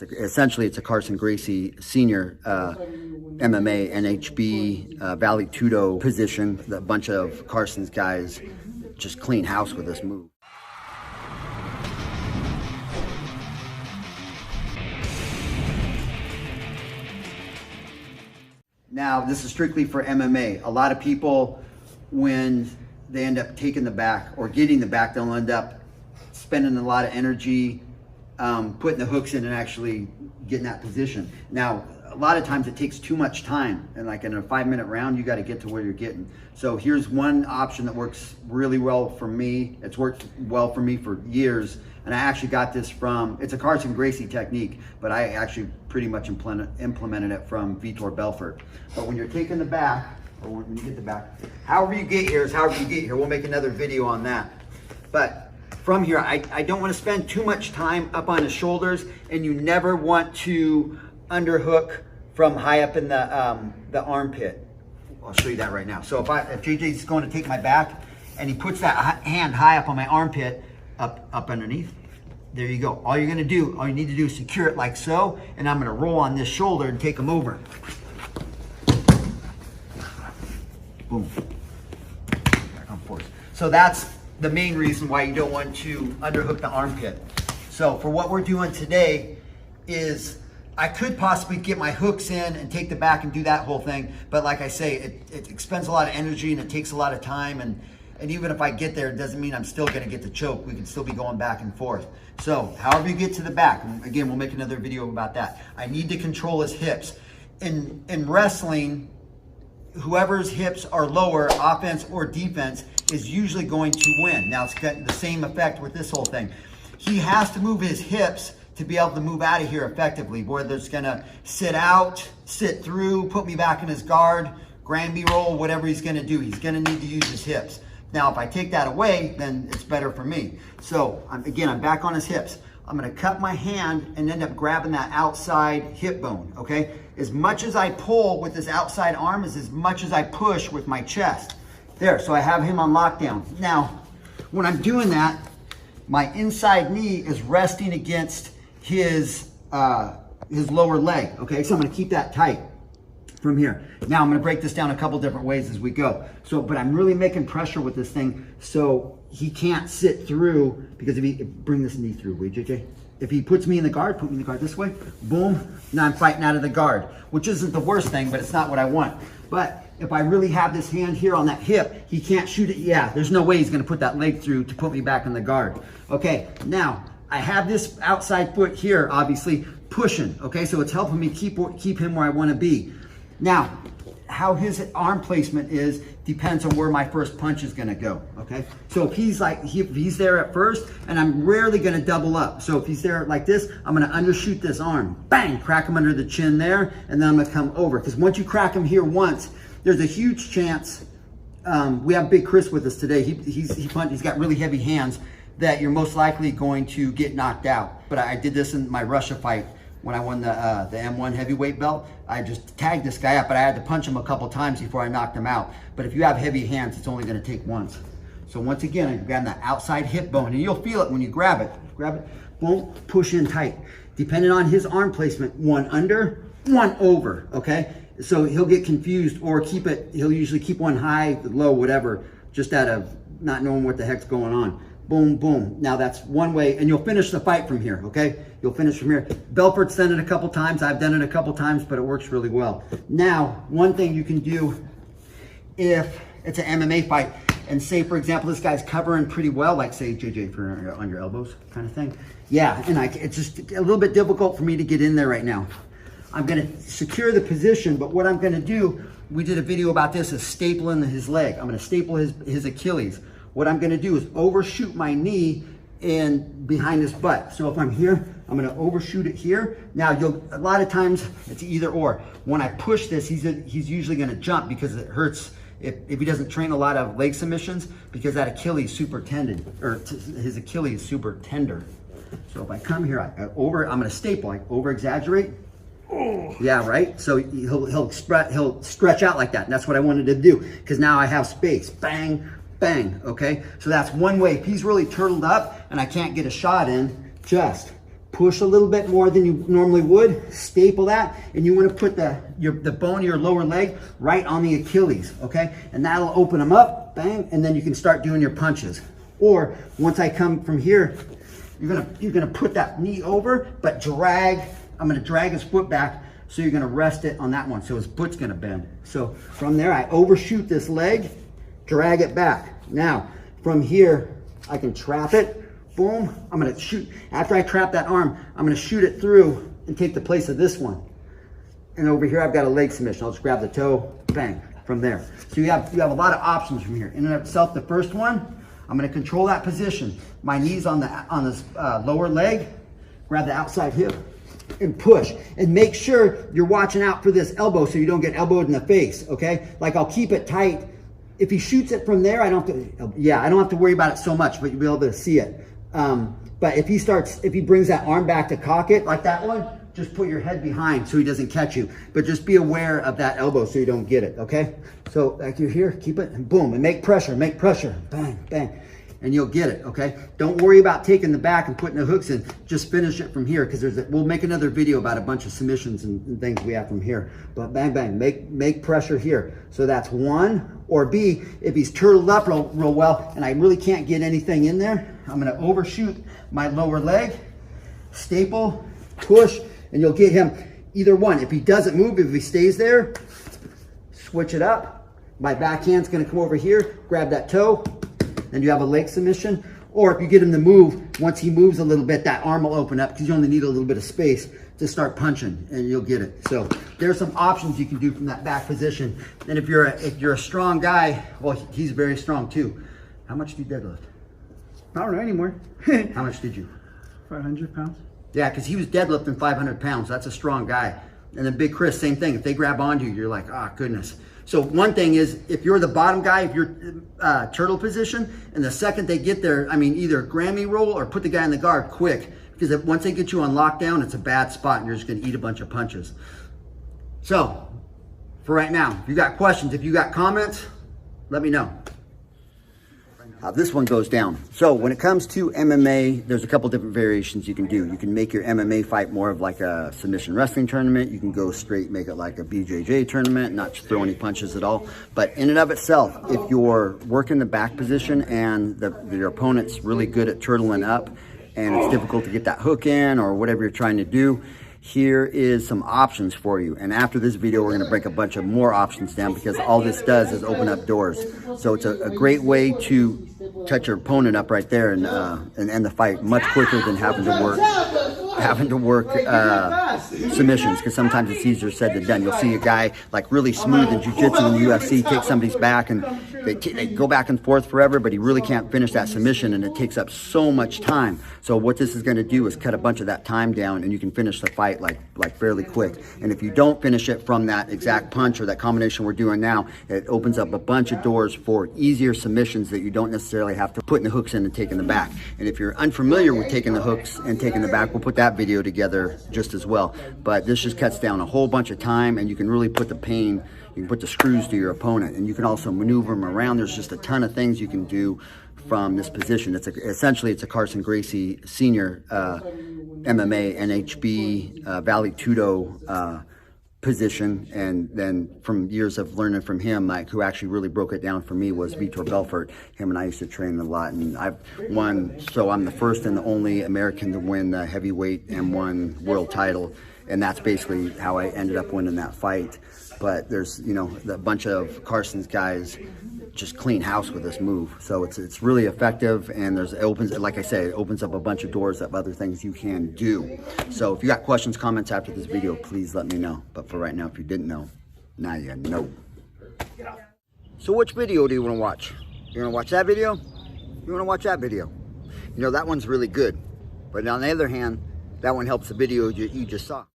Essentially, it's a Carlson Gracie senior MMA, NHB, Valley Tudo position. A bunch of Carson's guys just clean house with this move. Now, this is strictly for MMA. A lot of people, when they end up taking the back or getting the back, they'll end up spending a lot of energy putting the hooks in and actually getting that position. Now, a lot of times it takes too much time, and like in a 5-minute round, you got to get to where you're getting. So here's one option that works really well for me. It's worked well for me for years, and I actually got this from, it's a Carlson Gracie technique, but I actually pretty much implemented it from Vitor Belfort. But when you're taking the back, or when you get the back, however you get here is however you get here. We'll make another video on that. But from here, I don't want to spend too much time up on his shoulders, and you never want to underhook from high up in the armpit. I'll show you that right now. So if JJ's going to take my back and he puts that hand high up on my armpit, up underneath, there you go. All you need to do is secure it like so, and I'm going to roll on this shoulder and take him over. Boom. Back on force. So that's the main reason why you don't want to underhook the armpit. So for what we're doing today is, I could possibly get my hooks in and take the back and do that whole thing, but like I say, it expends a lot of energy and it takes a lot of time, and even if I get there, it doesn't mean I'm still gonna get the choke. We can still be going back and forth. So however you get to the back, and again, we'll make another video about that. I need to control his hips. In wrestling, whoever's hips are lower, offense or defense, is usually going to win. Now it's got the same effect with this whole thing. He has to move his hips to be able to move out of here effectively, whether it's gonna sit out, sit through, put me back in his guard, Granby roll, whatever he's gonna do, he's gonna need to use his hips. Now, if I take that away, then it's better for me. So again, I'm back on his hips. I'm gonna cut my hand and end up grabbing that outside hip bone, okay? As much as I pull with this outside arm is as much as I push with my chest. There, so I have him on lockdown. Now, when I'm doing that, my inside knee is resting against his lower leg, okay? So I'm gonna keep that tight from here. Now I'm gonna break this down a couple different ways as we go. So, but I'm really making pressure with this thing so he can't sit through, because if he, bring this knee through, will you, JJ? If he puts me in the guard, put me in the guard this way, boom, now I'm fighting out of the guard, which isn't the worst thing, but it's not what I want. But if I really have this hand here on that hip, he can't shoot it. Yeah, there's no way he's gonna put that leg through to put me back in the guard. Okay, now, I have this outside foot here, obviously, pushing, okay? So it's helping me keep him where I wanna be. Now, how his arm placement is depends on where my first punch is gonna go, okay? So if he's there at first, and I'm rarely gonna double up. So if he's there like this, I'm gonna undershoot this arm, bang, crack him under the chin there, and then I'm gonna come over. Because once you crack him here once, there's a huge chance, we have Big Chris with us today, he's got really heavy hands, that you're most likely going to get knocked out. But I did this in my Russia fight when I won the M1 heavyweight belt. I just tagged this guy up, but I had to punch him a couple times before I knocked him out. But if you have heavy hands, it's only gonna take once. So once again, I grab that outside hip bone, and you'll feel it when you grab it. Grab it, boom, push in tight. Depending on his arm placement, one under, one over, okay? So he'll get confused, or he'll usually keep one high, low, whatever, just out of not knowing what the heck's going on. Boom, boom. Now that's one way, and you'll finish the fight from here, okay? You'll finish from here. Belfort's done it a couple times. I've done it a couple times, but it works really well. Now, one thing you can do if it's an MMA fight, and say, for example, this guy's covering pretty well, like say, JJ, on your elbows kind of thing. Yeah, and it's just a little bit difficult for me to get in there right now. I'm gonna secure the position, but what I'm gonna do, we did a video about this, is stapling his leg. I'm gonna staple his Achilles. What I'm gonna do is overshoot my knee and behind his butt. So if I'm here, I'm gonna overshoot it here. Now, a lot of times it's either or. When I push this, he's usually gonna jump because it hurts if he doesn't train a lot of leg submissions, because that Achilles is super tendon, or his Achilles is super tender. So if I come here, I'm gonna staple, like over exaggerate. Oh. Yeah, right? So he'll stretch out like that. And that's what I wanted to do, because now I have space. Bang, bang, okay? So that's one way. If he's really turtled up and I can't get a shot in, just push a little bit more than you normally would, staple that, and you want to put the bone of your lower leg right on the Achilles, okay? And that'll open them up, bang, and then you can start doing your punches. Or once I come from here, you're gonna put that knee over, but drag. I'm gonna drag his foot back, so you're gonna rest it on that one, so his foot's gonna bend. So from there, I overshoot this leg, drag it back. Now, from here, I can trap it, boom. I'm gonna shoot, after I trap that arm, I'm gonna shoot it through and take the place of this one. And over here, I've got a leg submission. I'll just grab the toe, bang, from there. So you have a lot of options from here. In and of itself, the first one, I'm gonna control that position. My knees on this lower leg, grab the outside hip, and push. And make sure you're watching out for this elbow so you don't get elbowed in the face, okay? Like, I'll keep it tight. If he shoots it from there, I don't have to worry about it so much, but you'll be able to see it. But if he brings that arm back to cock it, like that one, just put your head behind so he doesn't catch you. But just be aware of that elbow so you don't get it, okay? So like you're here, keep it, and boom, and make pressure, bang, bang, and you'll get it, okay? Don't worry about taking the back and putting the hooks in. Just finish it from here, because we'll make another video about a bunch of submissions and things we have from here. But bang, bang, make pressure here. So that's one. Or B, if he's turtled up real well and I really can't get anything in there, I'm gonna overshoot my lower leg, staple, push, and you'll get him either one. If he doesn't move, if he stays there, switch it up. My backhand's gonna come over here, grab that toe, and you have a leg submission. Or if you get him to move, once he moves a little bit, that arm will open up, because you only need a little bit of space to start punching, and you'll get it. So there's some options you can do from that back position. And if you're a strong guy, well, he's very strong too. How much do you deadlift? I don't know anymore. How much did you? 500 pounds. Yeah, because he was deadlifting 500 pounds. That's a strong guy. And then Big Chris, same thing. If they grab onto you, you're like, oh, goodness. So one thing is, if you're the bottom guy, if you're turtle position, and the second they get there, I mean, either Grammy roll or put the guy in the guard quick. Because once they get you on lockdown, it's a bad spot and you're just going to eat a bunch of punches. So, for right now, if you got questions, if you got comments, let me know. How this one goes down. So when it comes to MMA, there's a couple different variations you can do. You can make your MMA fight more of like a submission wrestling tournament. You can go straight, make it like a BJJ tournament, not throw any punches at all. But in and of itself, if you're working the back position and your opponent's really good at turtling up, and it's difficult to get that hook in or whatever you're trying to do, here is some options for you. And after this video, we're gonna break a bunch of more options down, because all this does is open up doors. So it's a great way to touch your opponent up right there and end the fight much quicker than having to work submissions, because sometimes it's easier said than done. You'll see a guy like really smooth in jiu-jitsu in the UFC take somebody's back, and they go back and forth forever, but he really can't finish that submission, and it takes up so much time. So what this is going to do is cut a bunch of that time down, and you can finish the fight like fairly quick. And if you don't finish it from that exact punch or that combination we're doing now, it opens up a bunch of doors for easier submissions that you don't necessarily have to put the hooks in and take in the back. And if you're unfamiliar with taking the hooks and taking the back, we'll put that video together just as well. But this just cuts down a whole bunch of time, and you can really put the pain, you can put the screws to your opponent, and you can also maneuver them around. There's just a ton of things you can do from this position. Essentially it's a Carlson Gracie senior MMA, NHB, Valley Tudo position. And then from years of learning from him, like, who actually really broke it down for me was Vitor Belfort. Him and I used to train a lot, and I've won, so I'm the first and the only American to win the heavyweight M1 world title. And that's basically how I ended up winning that fight. But there's, you know, a bunch of Carson's guys just clean house with this move. So it's really effective, and it opens, like I said, it opens up a bunch of doors of other things you can do. So if you got questions, comments after this video, please let me know. But for right now, if you didn't know, now you know. So which video do you want to watch? You want to watch that video? You want to watch that video? You know, that one's really good. But on the other hand, that one helps the video you just saw.